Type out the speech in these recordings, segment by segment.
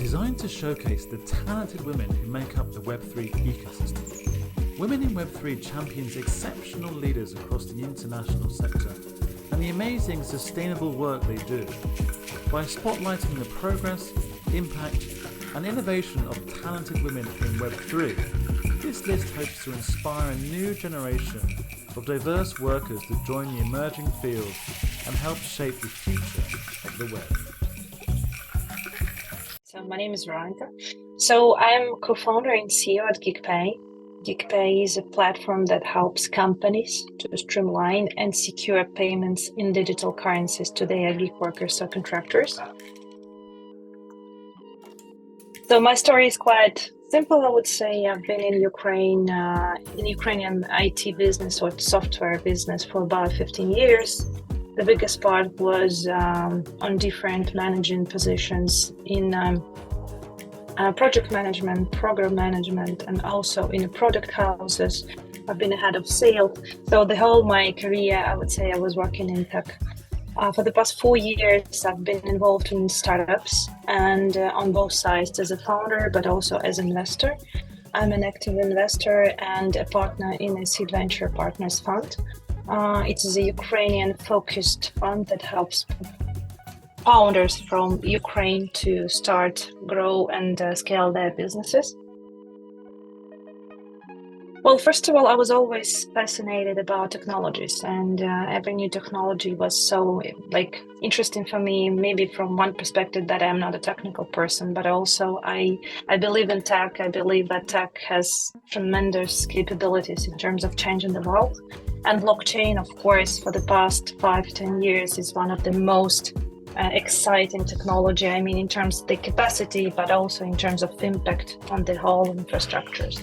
designed to showcase the talented women who make up the Web3 ecosystem. Women in Web3 champions exceptional leaders across the international sector and the amazing sustainable work they do. By spotlighting the progress, impact, and innovation of talented women in Web3, this list hopes to inspire a new generation of diverse workers to join the emerging field and help shape the future of the web. So my name is Veronica. So I'm co-founder and CEO at GeekPay. GeekPay is a platform that helps companies to streamline and secure payments in digital currencies to their gig workers or contractors. So my story is quite simple, I would say. I've been in Ukraine, in Ukrainian IT business or software business for about 15 years. The biggest part was on different managing positions in project management, program management, and also in product houses. I've been a head of sales. So the whole my career, I would say I was working in tech. For the past 4 years, I've been involved in startups and on both sides as a founder, but also as an investor. I'm an active investor and a partner in a seed venture partners fund. It is a Ukrainian-focused fund that helps founders from Ukraine to start, grow, and scale their businesses. Well, first of all, I was always fascinated about technologies, and every new technology was so interesting for me, maybe from one perspective that I'm not a technical person, but also I believe in tech. I believe that tech has tremendous capabilities in terms of changing the world. And blockchain, of course, for the past 5-10 years is one of the most exciting technology. I mean, in terms of the capacity, but also in terms of impact on the whole infrastructures.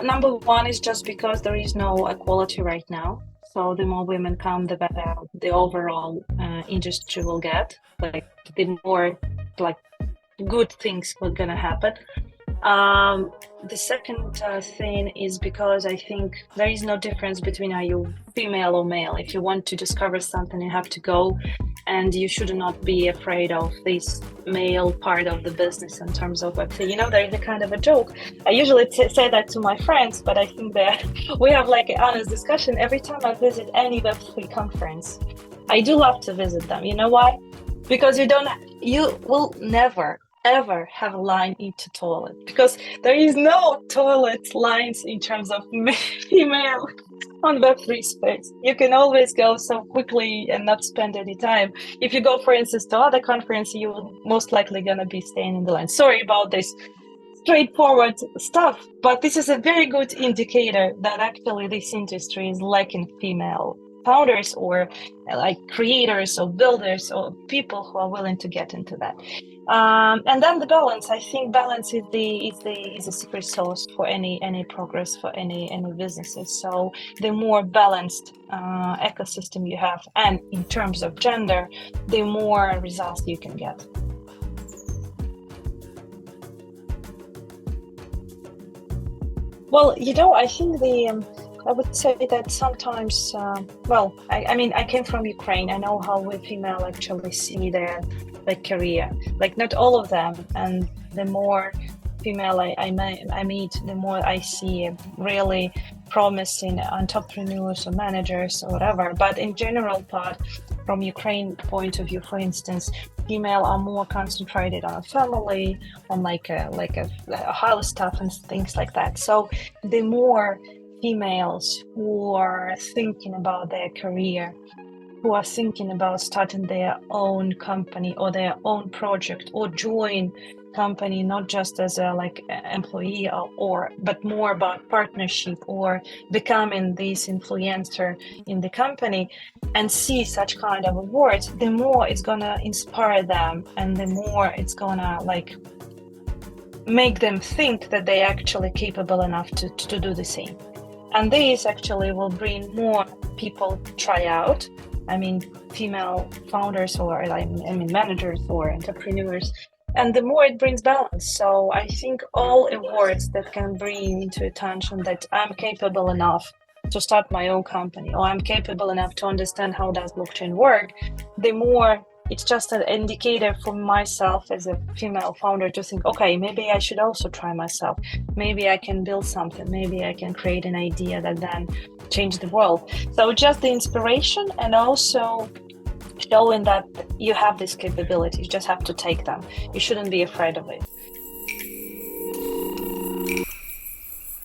Number one is just because there is no equality right now. So the more women come, the better the overall industry will get. The more good things are gonna happen. The second thing is because I think there is no difference between are you female or male. If you want to discover something, you have to go, and you should not be afraid of this male part of the business in terms of Web3. You know, there is a kind of a joke. I usually say that to my friends, but I think that we have an honest discussion every time I visit any Web3 conference. I do love to visit them. You know why? Because you will never ever have a line into toilet, because there is no toilet lines in terms of female on Web3 space. You can always go so quickly and not spend any time. If you go, for instance, to other conference, you will most likely gonna be staying in the line. Sorry about this straightforward stuff, but this is a very good indicator that actually this industry is lacking female founders or creators or builders or people who are willing to get into that. And then the balance. I think balance is a secret sauce for any progress for any businesses. So the more balanced ecosystem you have, and in terms of gender, the more results you can get. Well, I think I would say that sometimes, I came from Ukraine. I know how we female actually see their career. Not all of them. And the more female I meet, the more I see really promising entrepreneurs or managers or whatever. But in general part, from Ukraine point of view, for instance, female are more concentrated on a family, on a house stuff and things like that. So the more females who are thinking about their career, who are thinking about starting their own company or their own project, or join company not just as a employee but more about partnership or becoming this influencer in the company, and see such kind of awards, the more it's gonna inspire them, and the more it's gonna make them think that they're actually capable enough to do the same. And this actually will bring more people try out. I mean, female founders or managers or entrepreneurs, and the more it brings balance. So I think all awards that can bring into attention that I'm capable enough to start my own company, or I'm capable enough to understand how does blockchain work, the more it's just an indicator for myself as a female founder to think, okay, maybe I should also try myself. Maybe I can build something. Maybe I can create an idea that then change the world. So just the inspiration, and also showing that you have this capability. You just have to take them. You shouldn't be afraid of it.